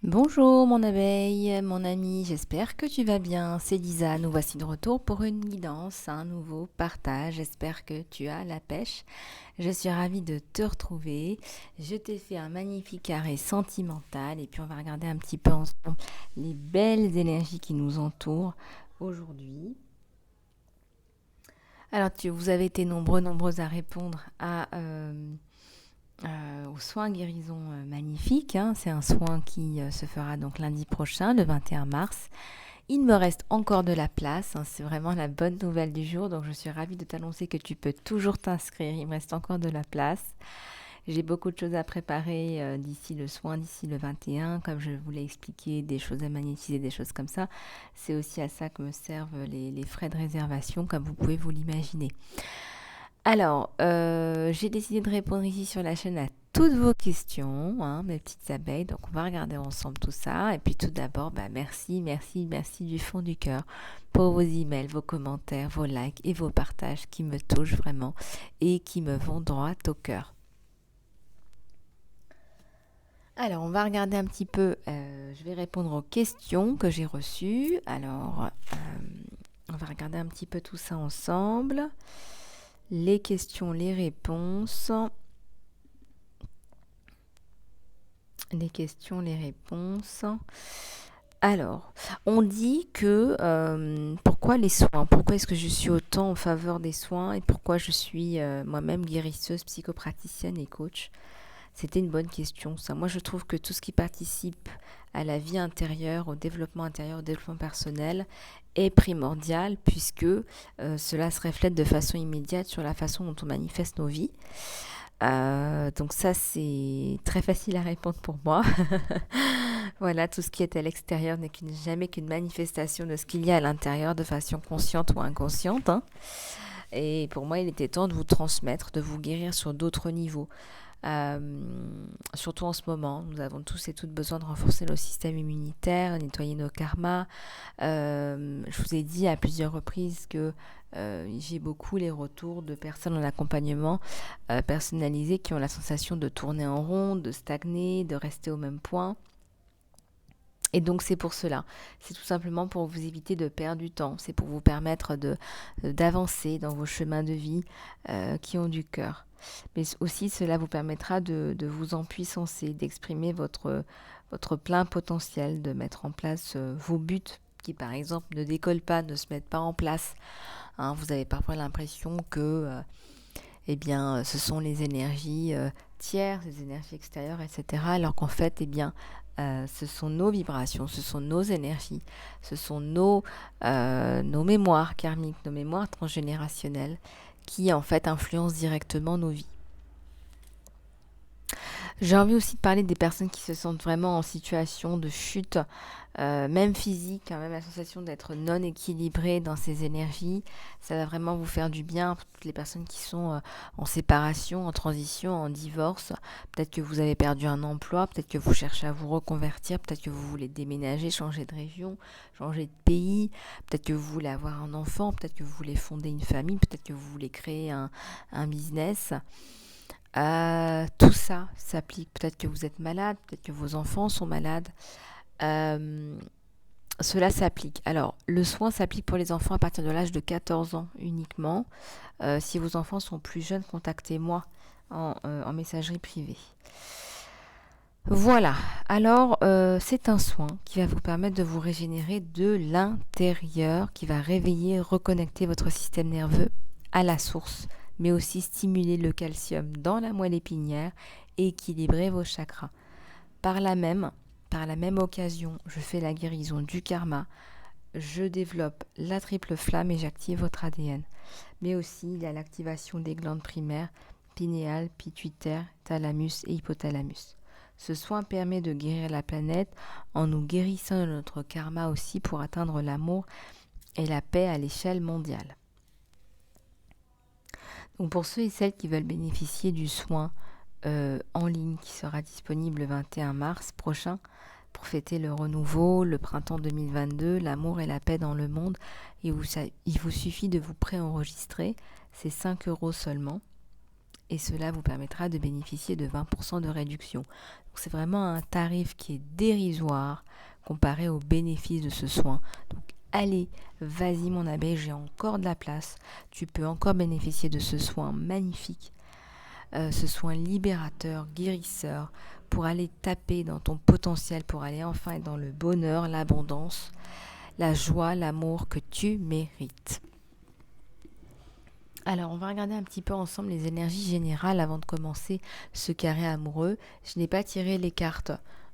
Bonjour mon abeille, mon ami, j'espère que tu vas bien. C'est Lisa, nous voici de retour pour une guidance, un nouveau partage. J'espère que tu as la pêche. Je suis ravie de te retrouver. Je t'ai fait un magnifique carré sentimental et puis on va regarder un petit peu ensemble les belles énergies qui nous entourent aujourd'hui. Alors vous avez été nombreux à répondre aux soins guérison magnifiques, hein. C'est un soin qui se fera donc lundi prochain, le 21 mars. Il me reste encore de la place, hein, c'est vraiment la bonne nouvelle du jour, donc je suis ravie de t'annoncer que tu peux toujours t'inscrire, il me reste encore de la place. J'ai beaucoup de choses à préparer d'ici le soin, d'ici le 21, comme je vous l'ai expliqué, des choses à magnétiser, des choses comme ça. C'est aussi à ça que me servent les frais de réservation, comme vous pouvez vous l'imaginer. Alors, j'ai décidé de répondre ici sur la chaîne à toutes vos questions, hein, mes petites abeilles. Donc, on va regarder ensemble tout ça. Et puis, tout d'abord, merci du fond du cœur pour vos emails, vos commentaires, vos likes et vos partages qui me touchent vraiment et qui me vont droit au cœur. Alors, on va regarder un petit peu. Je vais répondre aux questions que j'ai reçues. Alors, on va regarder un petit peu tout ça ensemble. Les questions, les réponses. Les questions, les réponses. Alors, on dit que pourquoi les soins? Pourquoi est-ce que je suis autant en faveur des soins et pourquoi je suis moi-même guérisseuse, psychopraticienne et coach? C'était une bonne question, ça. Moi, je trouve que tout ce qui participe à la vie intérieure, au développement personnel est primordial puisque cela se reflète de façon immédiate sur la façon dont on manifeste nos vies. Donc ça, c'est très facile à répondre pour moi. Voilà, tout ce qui est à l'extérieur n'est jamais qu'une manifestation de ce qu'il y a à l'intérieur de façon consciente ou inconsciente, hein. Et pour moi, il était temps de vous transmettre, de vous guérir sur d'autres niveaux. Surtout en ce moment, nous avons tous et toutes besoin de renforcer nos systèmes immunitaires, nettoyer nos karmas. Je vous ai dit à plusieurs reprises que j'ai beaucoup les retours de personnes en accompagnement personnalisé qui ont la sensation de tourner en rond, de stagner, de rester au même point. Et donc c'est pour cela, c'est tout simplement pour vous éviter de perdre du temps, c'est pour vous permettre d'avancer dans vos chemins de vie qui ont du cœur. Mais aussi cela vous permettra de vous empuissancer, d'exprimer votre plein potentiel, de mettre en place vos buts qui par exemple ne décollent pas, ne se mettent pas en place. Hein, vous avez parfois l'impression que eh bien, ce sont les énergies tierces, les énergies extérieures, etc. Alors qu'en fait, eh bien, ce sont nos vibrations, ce sont nos énergies, ce sont nos mémoires karmiques, nos mémoires transgénérationnelles qui, en fait, influencent directement nos vies. J'ai envie aussi de parler des personnes qui se sentent vraiment en situation de chute, même physique, hein, même la sensation d'être non équilibrée dans ses énergies. Ça va vraiment vous faire du bien pour toutes les personnes qui sont en séparation, en transition, en divorce. Peut-être que vous avez perdu un emploi, peut-être que vous cherchez à vous reconvertir, peut-être que vous voulez déménager, changer de région, changer de pays, peut-être que vous voulez avoir un enfant, peut-être que vous voulez fonder une famille, peut-être que vous voulez créer un business. Tout ça s'applique. Peut-être que vous êtes malade, peut-être que vos enfants sont malades. Euh, Cela s'applique. Alors, le soin s'applique pour les enfants à partir de l'âge de 14 ans uniquement. Si vos enfants sont plus jeunes, contactez-moi en messagerie privée. Voilà. Alors, c'est un soin qui va vous permettre de vous régénérer de l'intérieur, qui va réveiller, reconnecter votre système nerveux à la source, mais aussi stimuler le calcium dans la moelle épinière et équilibrer vos chakras. Par la même occasion, je fais la guérison du karma, je développe la triple flamme et j'active votre ADN. Mais aussi, il y a l'activation des glandes primaires, pinéales, pituitaire, thalamus et hypothalamus. Ce soin permet de guérir la planète en nous guérissant de notre karma aussi pour atteindre l'amour et la paix à l'échelle mondiale. Donc pour ceux et celles qui veulent bénéficier du soin en ligne qui sera disponible le 21 mars prochain pour fêter le renouveau, le printemps 2022, l'amour et la paix dans le monde, il vous suffit de vous préenregistrer, c'est 5 € seulement et cela vous permettra de bénéficier de 20% de réduction. Donc Donc c'est vraiment un tarif qui est dérisoire comparé aux bénéfices de ce soin. Donc allez, vas-y mon abeille, j'ai encore de la place. Tu peux encore bénéficier de ce soin magnifique, ce soin libérateur, guérisseur, pour aller taper dans ton potentiel, pour aller enfin être dans le bonheur, l'abondance, la joie, l'amour que tu mérites. Alors, on va regarder un petit peu ensemble les énergies générales avant de commencer ce carré amoureux. Je n'ai pas tiré les cartes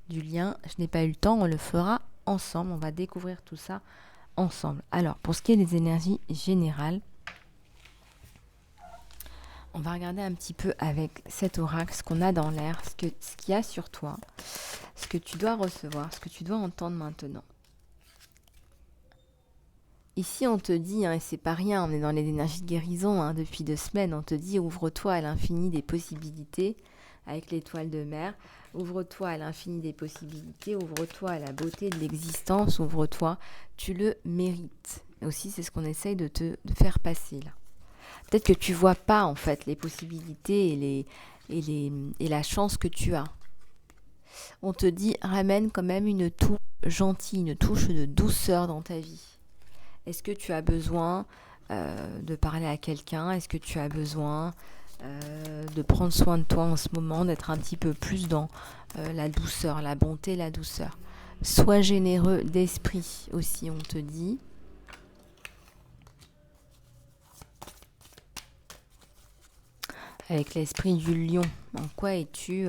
du lien, je n'ai pas eu le temps, on le fera ensemble, on va découvrir tout ça ensemble. Alors, pour ce qui est des énergies générales, on va regarder un petit peu avec cet oracle ce qu'on a dans l'air, ce qu'il y a sur toi, ce que tu dois recevoir, ce que tu dois entendre maintenant. Ici, on te dit, et c'est pas rien, on est dans les énergies de guérison depuis 2 semaines, on te dit ouvre-toi à l'infini des possibilités avec l'étoile de mer, ouvre-toi à l'infini des possibilités, ouvre-toi à la beauté de l'existence, ouvre-toi, tu le mérites. Et aussi, c'est ce qu'on essaye de faire passer là. Peut-être que tu vois pas en fait les possibilités et la chance que tu as. On te dit ramène quand même une touche gentille, une touche de douceur dans ta vie. Est-ce que tu as besoin de parler à quelqu'un? Est-ce que tu as besoin de prendre soin de toi en ce moment, d'être un petit peu plus dans la douceur, la bonté, la douceur? Sois généreux d'esprit aussi, on te dit. Avec l'esprit du lion, en quoi es-tu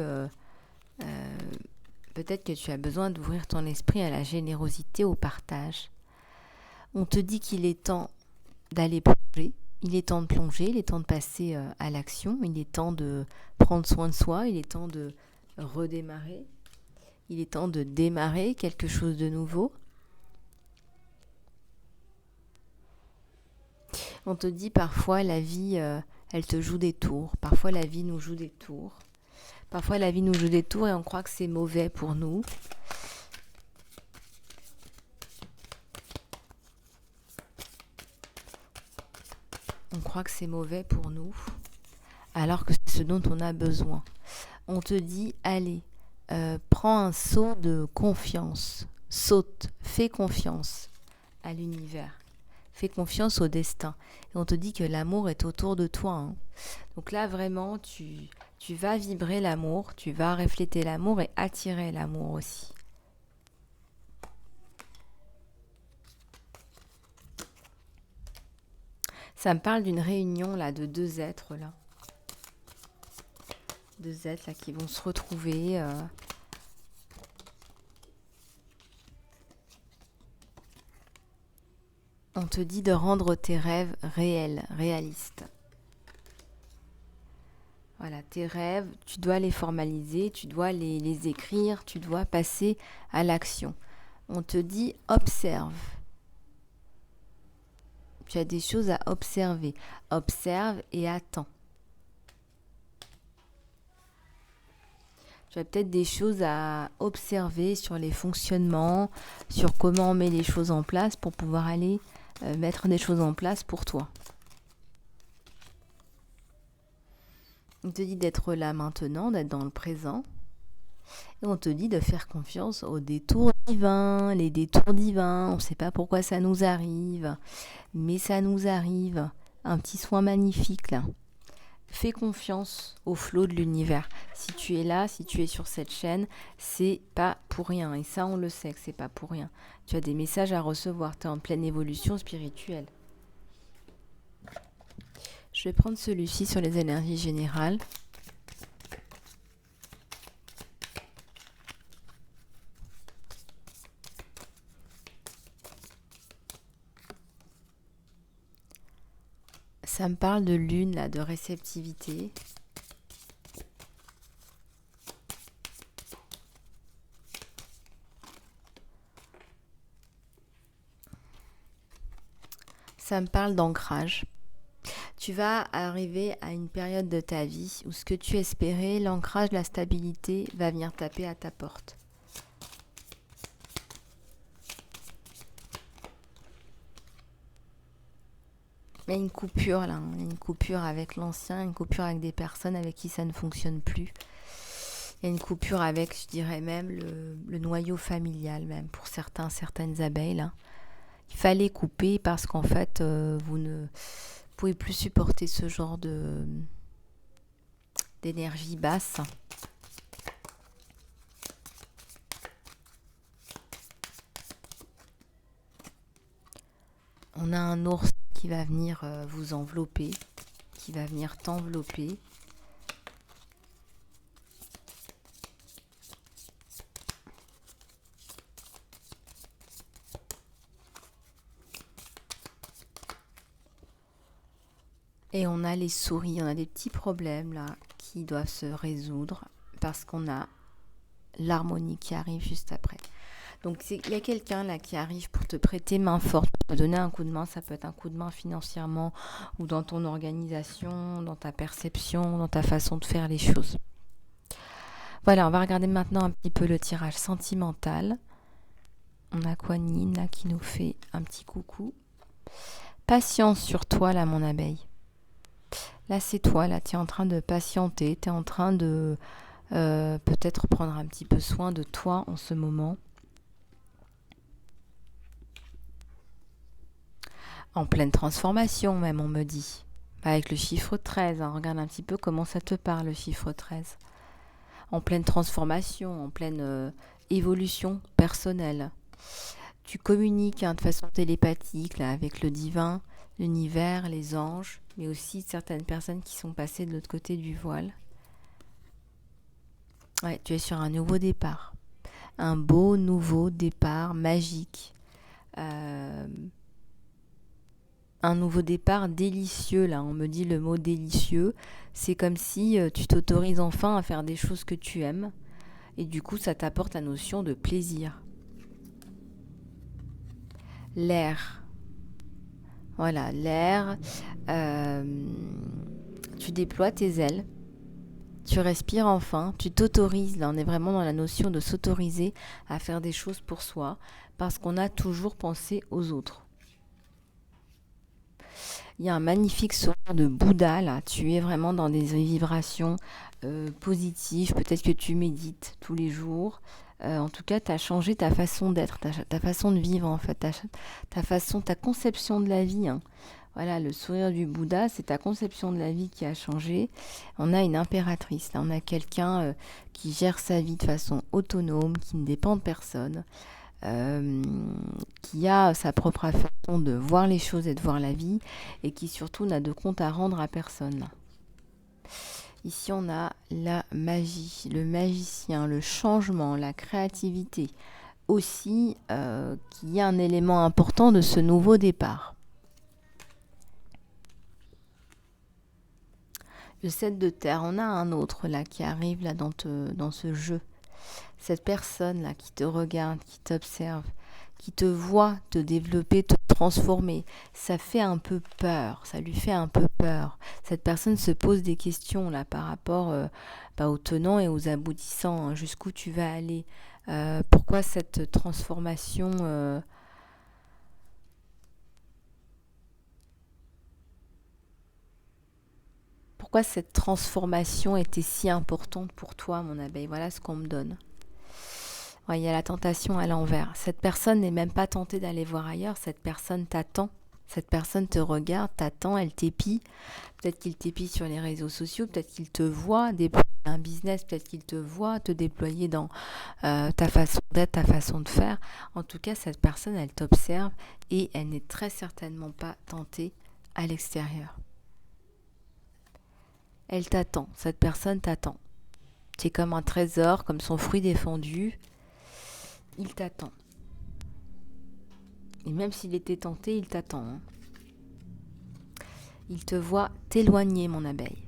peut-être que tu as besoin d'ouvrir ton esprit à la générosité, au partage. On te dit qu'il est temps d'aller plonger, il est temps de plonger, il est temps de passer à l'action, il est temps de prendre soin de soi, il est temps de redémarrer, il est temps de démarrer quelque chose de nouveau. On te dit parfois la vie, elle te joue des tours, parfois la vie nous joue des tours. Parfois la vie nous joue des tours et on croit que c'est mauvais pour nous. On croit que c'est mauvais pour nous, alors que c'est ce dont on a besoin. On te dit, allez, prends un saut de confiance, saute, fais confiance à l'univers, fais confiance au destin. Et on te dit que l'amour est autour de toi. Donc là, vraiment, tu vas vibrer l'amour, tu vas refléter l'amour et attirer l'amour aussi. Ça me parle d'une réunion là de 2 êtres là. 2 êtres là qui vont se retrouver. On te dit de rendre tes rêves réels, réalistes. Voilà, tes rêves, tu dois les formaliser, tu dois les écrire, tu dois passer à l'action. On te dit observe. Tu as des choses à observer. Observe et attends. Tu as peut-être des choses à observer sur les fonctionnements, sur comment on met les choses en place pour pouvoir aller mettre des choses en place pour toi. On te dit d'être là maintenant, d'être dans le présent. Et on te dit de faire confiance aux détours divins, les détours divins. On ne sait pas pourquoi ça nous arrive, mais ça nous arrive. Un petit soin magnifique là. Fais confiance au flot de l'univers. Si tu es là, si tu es sur cette chaîne, c'est pas pour rien. Et ça, on le sait que c'est pas pour rien. Tu as des messages à recevoir. Tu es en pleine évolution spirituelle. Je vais prendre celui-ci sur les énergies générales. Ça me parle de lune, là, de réceptivité. Ça me parle d'ancrage. Tu vas arriver à une période de ta vie où ce que tu espérais, l'ancrage, la stabilité, va venir taper à ta porte. Il y a une coupure là, une coupure avec l'ancien, une coupure avec des personnes avec qui ça ne fonctionne plus. Il y a une coupure avec, je dirais même, le noyau familial, même pour certaines abeilles, là. Il fallait couper parce qu'en fait, vous ne pouvez plus supporter ce genre d'énergie basse. On a un ours qui va venir vous envelopper, qui va venir t'envelopper. Et on a les souris, on a des petits problèmes là qui doivent se résoudre parce qu'on a l'harmonie qui arrive juste après. Donc il y a quelqu'un là qui arrive pour te prêter main forte, pour te donner un coup de main. Ça peut être un coup de main financièrement ou dans ton organisation, dans ta perception, dans ta façon de faire les choses. Voilà, on va regarder maintenant un petit peu le tirage sentimental. On a Kuan Yin là qui nous fait un petit coucou. Patience sur toi là mon abeille. Là c'est toi, là tu es en train de patienter, tu es en train de peut-être prendre un petit peu soin de toi en ce moment. En pleine transformation même, on me dit. Avec le chiffre 13, hein, regarde un petit peu comment ça te parle le chiffre 13. En pleine transformation, en pleine évolution personnelle. Tu communiques de façon télépathique là, avec le divin, l'univers, les anges, mais aussi certaines personnes qui sont passées de l'autre côté du voile. Ouais, tu es sur un nouveau départ. Un beau nouveau départ magique. Un nouveau départ délicieux, là, on me dit le mot délicieux. C'est comme si tu t'autorises enfin à faire des choses que tu aimes. Et du coup, ça t'apporte la notion de plaisir. L'air. Voilà, l'air. Tu déploies tes ailes. Tu respires enfin. Tu t'autorises. Là, on est vraiment dans la notion de s'autoriser à faire des choses pour soi. Parce qu'on a toujours pensé aux autres. Il y a un magnifique sourire de Bouddha, là. Tu es vraiment dans des vibrations positives. Peut-être que tu médites tous les jours. En tout cas, tu as changé ta façon d'être, ta façon de vivre, en fait. Ta conception de la vie. Hein. Voilà, le sourire du Bouddha, c'est ta conception de la vie qui a changé. On a une impératrice, là. On a quelqu'un qui gère sa vie de façon autonome, qui ne dépend de personne. Qui a sa propre façon de voir les choses et de voir la vie et qui surtout n'a de compte à rendre à personne. Ici on a la magie, le magicien, le changement, la créativité aussi qui est un élément important de ce nouveau départ. Le 7 de terre, on a un autre là qui arrive là dans ce jeu. Cette personne là qui te regarde, qui t'observe, qui te voit te développer, te transformer, ça fait un peu peur, ça lui fait un peu peur. Cette personne se pose des questions là par rapport aux tenants et aux aboutissants, hein, jusqu'où tu vas aller, pourquoi cette transformation pourquoi cette transformation était si importante pour toi, mon abeille. Voilà ce qu'on me donne. Ouais, il y a la tentation à l'envers. Cette personne n'est même pas tentée d'aller voir ailleurs. Cette personne t'attend. Cette personne te regarde, t'attend, elle t'épie. Peut-être qu'il t'épie sur les réseaux sociaux. Peut-être qu'il te voit déployer un business. Peut-être qu'il te voit te déployer dans ta façon d'être, ta façon de faire. En tout cas, cette personne, elle t'observe et elle n'est très certainement pas tentée à l'extérieur. Elle t'attend. Cette personne t'attend. C'est comme un trésor, comme son fruit défendu. Il t'attend. Et même s'il était tenté, il t'attend. Hein. Il te voit t'éloigner, mon abeille.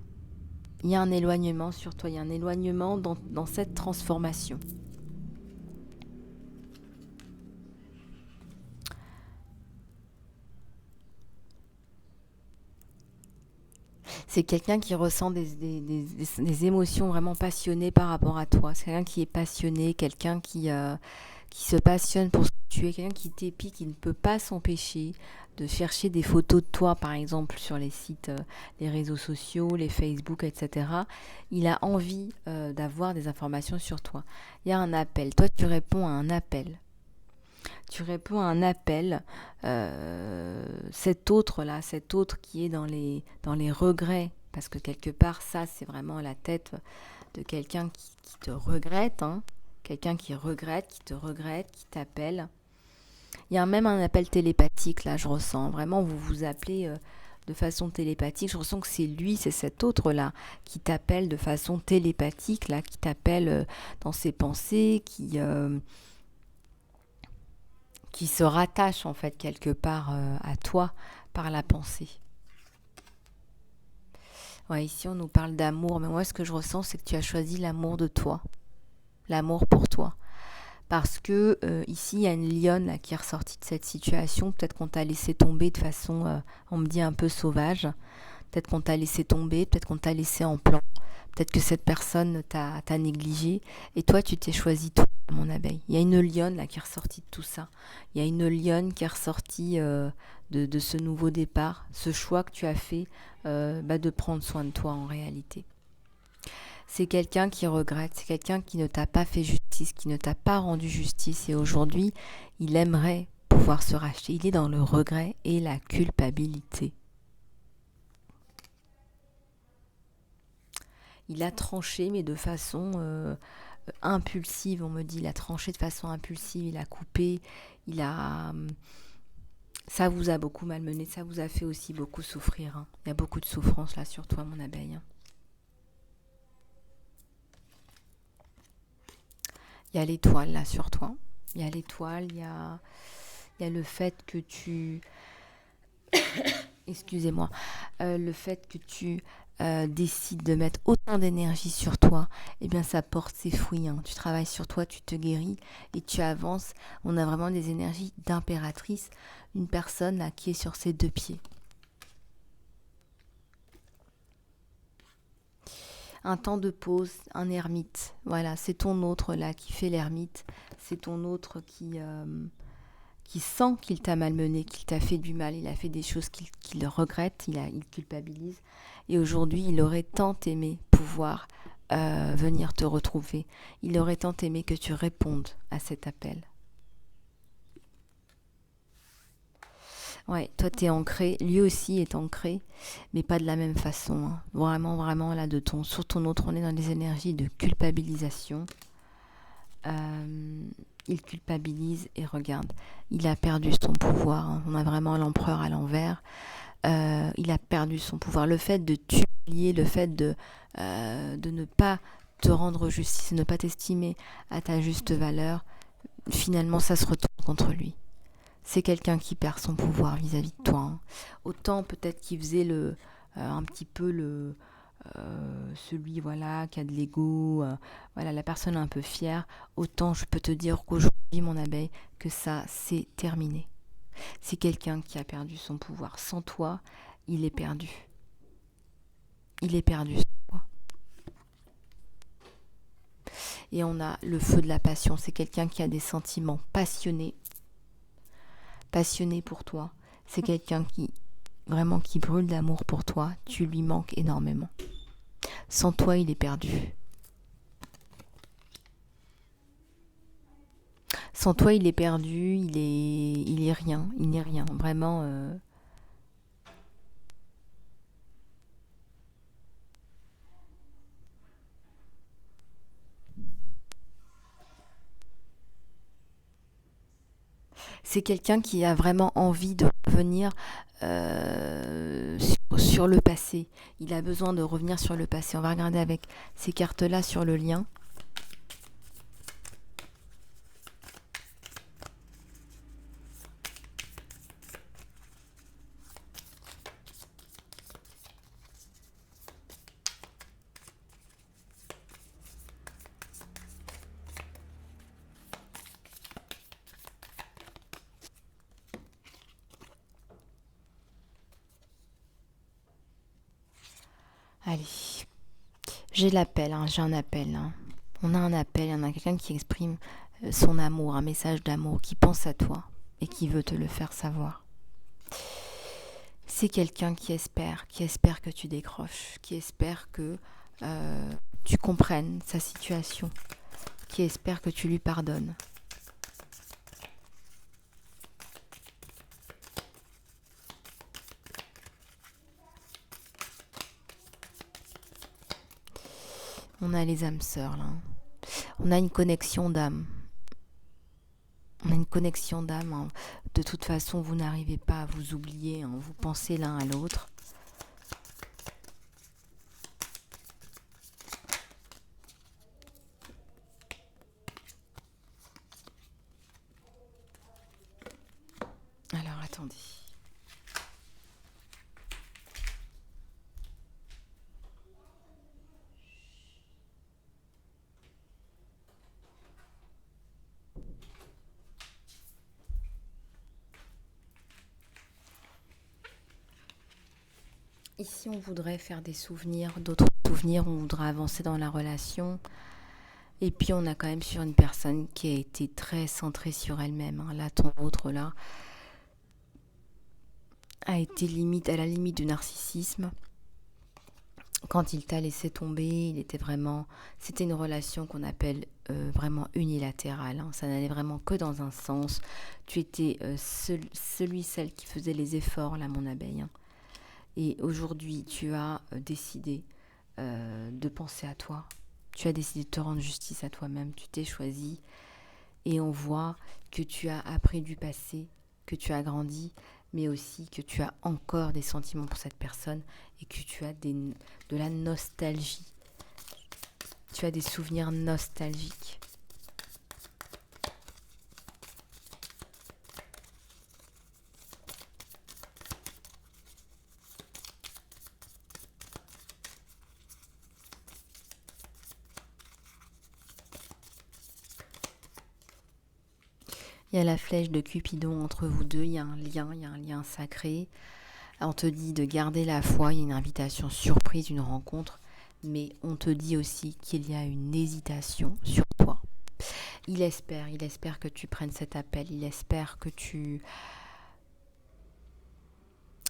Il y a un éloignement sur toi, il y a un éloignement dans cette transformation. C'est quelqu'un qui ressent des émotions vraiment passionnées par rapport à toi. C'est quelqu'un qui est passionné, quelqu'un qui se passionne pour ce que tu es, quelqu'un qui t'épie, qui ne peut pas s'empêcher de chercher des photos de toi, par exemple, sur les sites, les réseaux sociaux, les Facebook, etc. Il a envie d'avoir des informations sur toi. Il y a un appel. Toi, tu réponds à un appel. Tu réponds à un appel. Cet autre-là, cet autre qui est dans les regrets, parce que quelque part, ça, c'est vraiment la tête de quelqu'un qui te regrette, hein. Quelqu'un qui te regrette, qui t'appelle. Il y a même un appel télépathique, là, je ressens. Vraiment, vous vous appelez de façon télépathique. Je ressens que c'est lui, c'est cet autre-là, qui t'appelle de façon télépathique, là, qui t'appelle dans ses pensées, qui se rattache, en fait, quelque part à toi par la pensée. Ouais, ici, on nous parle d'amour, mais moi, ce que je ressens, c'est que tu as choisi l'amour de toi. L'amour pour toi. Parce que ici, il y a une lionne là, qui est ressortie de cette situation. Peut-être qu'on t'a laissé tomber de façon, on me dit, un peu sauvage. Peut-être qu'on t'a laissé tomber, peut-être qu'on t'a laissé en plan. Peut-être que cette personne t'a négligé. Et toi, tu t'es choisi toi, mon abeille. Il y a une lionne là, qui est ressortie de tout ça. Il y a une lionne qui est ressortie de ce nouveau départ. Ce choix que tu as fait de prendre soin de toi en réalité. C'est quelqu'un qui regrette, c'est quelqu'un qui ne t'a pas fait justice, qui ne t'a pas rendu justice et aujourd'hui, il aimerait pouvoir se racheter. Il est dans le regret et la culpabilité. Il a tranché, mais de façon impulsive, on me dit. Il a tranché de façon impulsive, il a coupé, il a... Ça vous a beaucoup malmené, ça vous a fait aussi beaucoup souffrir. Hein. Il y a beaucoup de souffrance là sur toi, mon abeille. Hein. Il y a l'étoile là sur toi. Il y a l'étoile, il y a le fait que tu... Excusez-moi. Le fait que tu décides de mettre autant d'énergie sur toi, eh bien ça porte ses fruits. Hein. Tu travailles sur toi, tu te guéris et tu avances. On a vraiment des énergies d'impératrice. Une personne là qui est sur ses deux pieds. Un temps de pause, un ermite. Voilà, c'est ton autre là qui fait l'ermite. C'est ton autre qui sent qu'il t'a malmené, qu'il t'a fait du mal. Il a fait des choses qu'il regrette, il culpabilise. Et aujourd'hui, il aurait tant aimé pouvoir venir te retrouver. Il aurait tant aimé que tu répondes à cet appel. Ouais, toi t'es ancré, lui aussi est ancré, mais pas de la même façon. Hein. Vraiment, vraiment, là, sur ton autre, on est dans des énergies de culpabilisation. Il culpabilise et regarde, il a perdu son pouvoir. Hein. On a vraiment l'empereur à l'envers. Il a perdu son pouvoir. Le fait de t'humilier, le fait de ne pas te rendre justice, de ne pas t'estimer à ta juste valeur, finalement, ça se retourne contre lui. C'est quelqu'un qui perd son pouvoir vis-à-vis de toi. Hein. Autant peut-être qu'il faisait un petit peu celui voilà, qui a de l'ego, voilà, la personne un peu fière, autant je peux te dire qu'aujourd'hui, mon abeille, que ça, c'est terminé. C'est quelqu'un qui a perdu son pouvoir. Sans toi, il est perdu. Il est perdu sans toi. Et on a le feu de la passion. C'est quelqu'un qui a des sentiments passionnés pour toi. C'est quelqu'un qui brûle d'amour pour toi. Tu lui manques énormément. Sans toi, il est perdu. Sans toi, il est perdu. Il est rien. Il n'est rien. Vraiment. C'est quelqu'un qui a vraiment envie de revenir sur le passé. Il a besoin de revenir sur le passé. On va regarder avec ces cartes-là sur le lien. Allez, j'ai l'appel, hein, j'ai un appel. Hein. On a un appel, on a quelqu'un qui exprime son amour, un message d'amour, qui pense à toi et qui veut te le faire savoir. C'est quelqu'un qui espère que tu décroches, qui espère que tu comprennes sa situation, qui espère que tu lui pardonnes. On a les âmes sœurs là. On a une connexion d'âme. On a une connexion d'âme. Hein. De toute façon, vous n'arrivez pas à vous oublier. Hein. Vous pensez l'un à l'autre. Alors, attendez. Ici, on voudrait faire des souvenirs, d'autres souvenirs, on voudrait avancer dans la relation. Et puis, on a quand même sur une personne qui a été très centrée sur elle-même. Hein. Là, ton autre, là, a été à la limite du narcissisme. Quand il t'a laissé tomber, c'était une relation qu'on appelle vraiment unilatérale. Hein. Ça n'allait vraiment que dans un sens. Tu étais celle qui faisait les efforts, là, mon abeille. Hein. Et aujourd'hui, tu as décidé de penser à toi. Tu as décidé de te rendre justice à toi-même. Tu t'es choisi. Et on voit que tu as appris du passé, que tu as grandi, mais aussi que tu as encore des sentiments pour cette personne et que tu as de la nostalgie. Tu as des souvenirs nostalgiques. Il y a la flèche de Cupidon entre vous deux, il y a un lien sacré. On te dit de garder la foi, il y a une invitation surprise, une rencontre, mais on te dit aussi qu'il y a une hésitation sur toi. Il espère que tu prennes cet appel, il espère que tu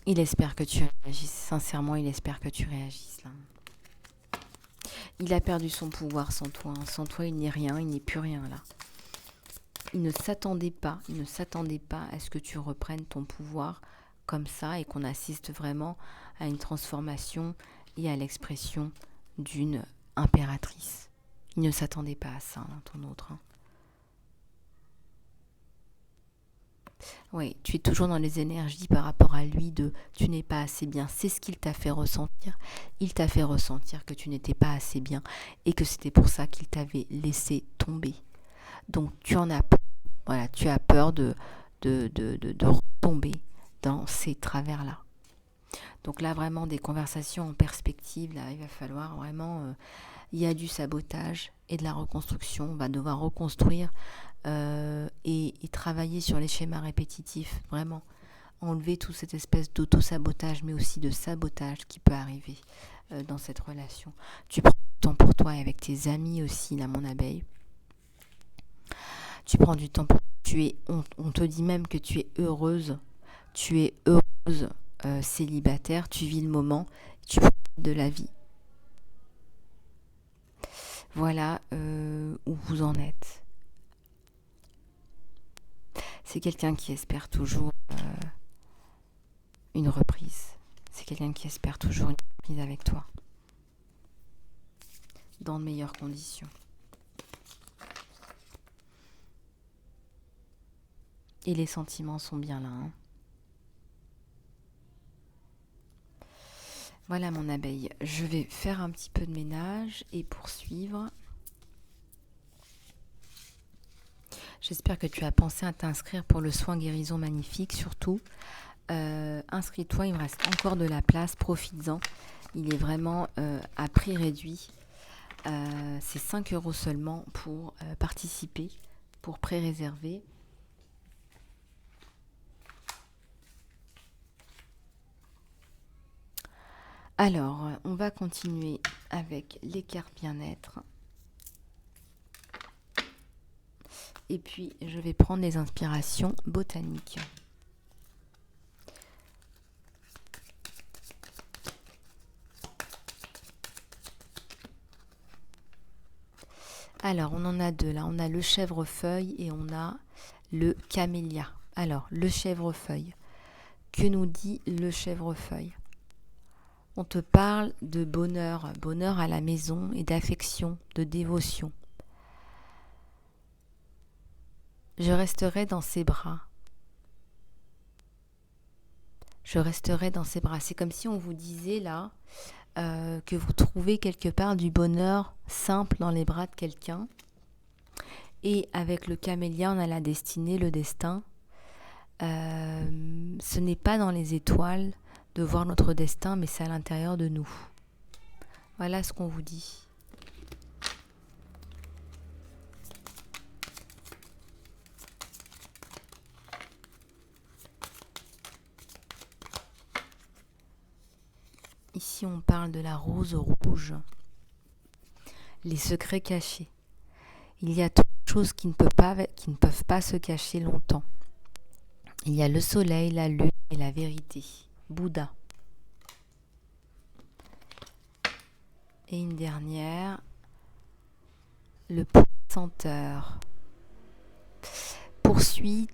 réagisses, sincèrement, il espère que tu réagisses là. Il a perdu son pouvoir sans toi, hein. Sans toi il n'est rien, il n'est plus rien là. Il ne s'attendait pas à ce que tu reprennes ton pouvoir comme ça et qu'on assiste vraiment à une transformation et à l'expression d'une impératrice. Il ne s'attendait pas à ça, hein, ton autre. Hein. Oui, tu es toujours dans les énergies par rapport à lui de tu n'es pas assez bien. C'est ce qu'il t'a fait ressentir. Il t'a fait ressentir que tu n'étais pas assez bien et que c'était pour ça qu'il t'avait laissé tomber. Donc tu en as peur. Voilà, tu as peur de retomber dans ces travers-là. Donc là, vraiment, des conversations en perspective, là, il va falloir vraiment... il y a du sabotage et de la reconstruction. On va devoir reconstruire et travailler sur les schémas répétitifs, vraiment. Enlever toute cette espèce d'auto-sabotage, mais aussi de sabotage qui peut arriver dans cette relation. Tu prends du temps pour toi et avec tes amis aussi, là, mon abeille. Tu prends du temps pour on te dit même que tu es heureuse célibataire, tu vis le moment, tu profites de la vie. Voilà où vous en êtes. C'est quelqu'un qui espère toujours une reprise. C'est quelqu'un qui espère toujours une reprise avec toi. Dans de meilleures conditions. Et les sentiments sont bien là. Hein. Voilà mon abeille. Je vais faire un petit peu de ménage et poursuivre. J'espère que tu as pensé à t'inscrire pour le soin guérison magnifique. Surtout, inscris-toi, il me reste encore de la place, profites-en. Il est vraiment à prix réduit. C'est 5 € seulement pour participer, pour pré-réserver. Alors, on va continuer avec les cartes bien-être. Et puis, je vais prendre les inspirations botaniques. Alors, on en a deux là. On a le chèvrefeuille et on a le camélia. Alors, le chèvrefeuille. Que nous dit le chèvrefeuille? On te parle de bonheur, bonheur à la maison et d'affection, de dévotion. Je resterai dans ses bras. Je resterai dans ses bras. C'est comme si on vous disait là que vous trouvez quelque part du bonheur simple dans les bras de quelqu'un. Et avec le camélia, on a la destinée, le destin. Ce n'est pas dans les étoiles de voir notre destin, mais c'est à l'intérieur de nous. Voilà ce qu'on vous dit. Ici, on parle de la rose rouge. Les secrets cachés. Il y a trop de choses qui ne peuvent pas se cacher longtemps. Il y a le soleil, la lune et la vérité. Bouddha. Et une dernière, le senteur. Poursuis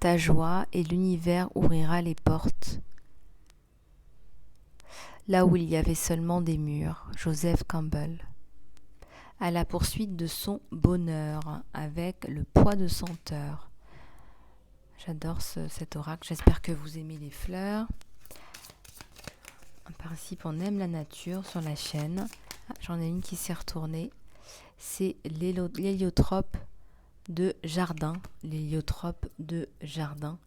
ta joie et l'univers ouvrira les portes. Là où il y avait seulement des murs. Joseph Campbell. À la poursuite de son bonheur avec le poids de senteur. J'adore cet oracle. J'espère que vous aimez les fleurs. En principe, on aime la nature sur la chaîne. J'en ai une qui s'est retournée. C'est l'héliotrope de jardin. L'héliotrope de jardin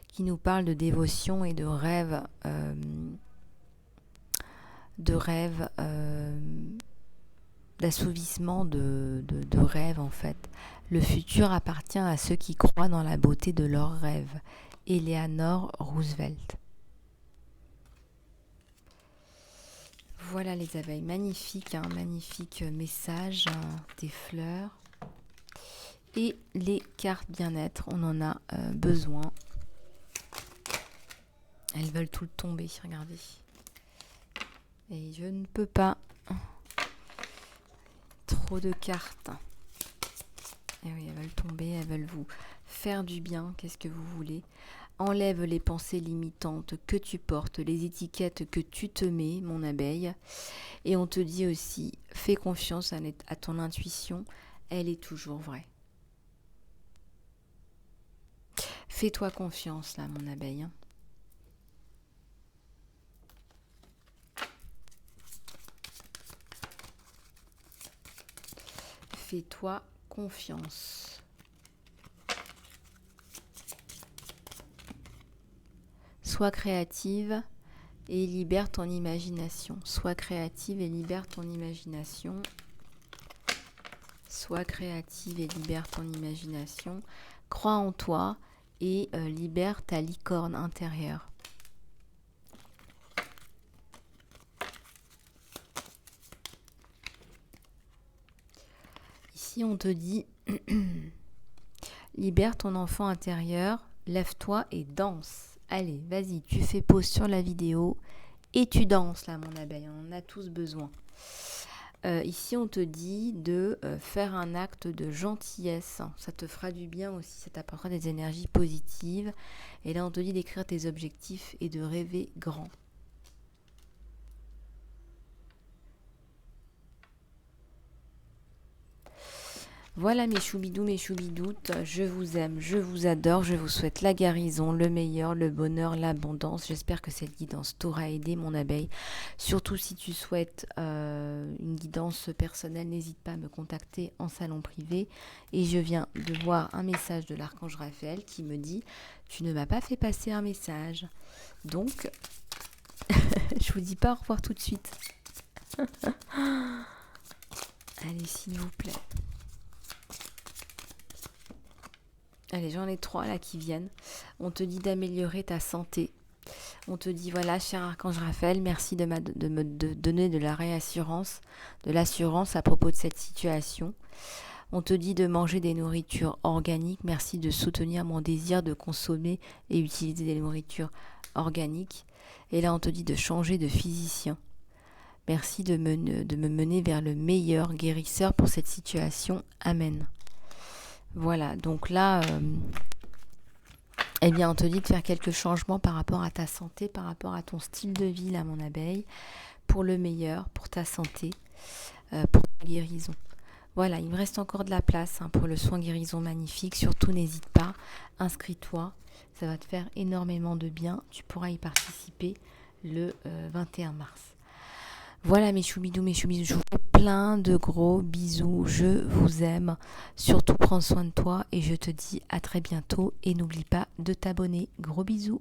qui nous parle de dévotion et de rêve. D'assouvissement de rêve en fait. Le futur appartient à ceux qui croient dans la beauté de leurs rêves. Eleanor Roosevelt. Voilà les abeilles, magnifique, magnifique message des fleurs. Et les cartes bien-être, on en a besoin. Elles veulent tout tomber, regardez. Et je ne peux pas. Trop de cartes. Et oui, elles veulent tomber, elles veulent vous faire du bien. Qu'est-ce que vous voulez? Enlève les pensées limitantes que tu portes, les étiquettes que tu te mets, mon abeille. Et on te dit aussi, fais confiance à ton intuition, elle est toujours vraie. Fais-toi confiance là, mon abeille. Fais-toi confiance. Sois créative et libère ton imagination. Sois créative et libère ton imagination. Sois créative et libère ton imagination. Crois en toi et libère ta licorne intérieure. Ici, on te dit, libère ton enfant intérieur, lève-toi et danse. Allez, vas-y, tu fais pause sur la vidéo et tu danses là, mon abeille. On en a tous besoin. Ici, on te dit de faire un acte de gentillesse. Ça te fera du bien aussi, ça t'apportera des énergies positives. Et là, on te dit d'écrire tes objectifs et de rêver grand. Voilà mes choubidous, mes choubidoutes, je vous aime, je vous adore, je vous souhaite la guérison, le meilleur, le bonheur, l'abondance. J'espère que cette guidance t'aura aidé, mon abeille. Surtout si tu souhaites une guidance personnelle, n'hésite pas à me contacter en salon privé. Et je viens de voir un message de l'archange Raphaël qui me dit « Tu ne m'as pas fait passer un message ». Donc, je vous dis pas au revoir tout de suite. Allez, s'il vous plaît. Allez, j'en ai 3 là qui viennent. On te dit d'améliorer ta santé. On te dit, voilà, cher archange Raphaël, merci de me donner de la réassurance, de l'assurance à propos de cette situation. On te dit de manger des nourritures organiques. Merci de soutenir mon désir de consommer et utiliser des nourritures organiques. Et là, on te dit de changer de physicien. Merci de me mener vers le meilleur guérisseur pour cette situation. Amen. Voilà, donc là, eh bien, on te dit de faire quelques changements par rapport à ta santé, par rapport à ton style de vie, là, mon abeille, pour le meilleur, pour ta santé, pour ta guérison. Voilà, il me reste encore de la place pour le soin guérison magnifique. Surtout, n'hésite pas, inscris-toi. Ça va te faire énormément de bien. Tu pourras y participer le 21 mars. Voilà mes choubidous, je vous fais plein de gros bisous. Je vous aime. Surtout, prends soin de toi et je te dis à très bientôt. Et n'oublie pas de t'abonner. Gros bisous.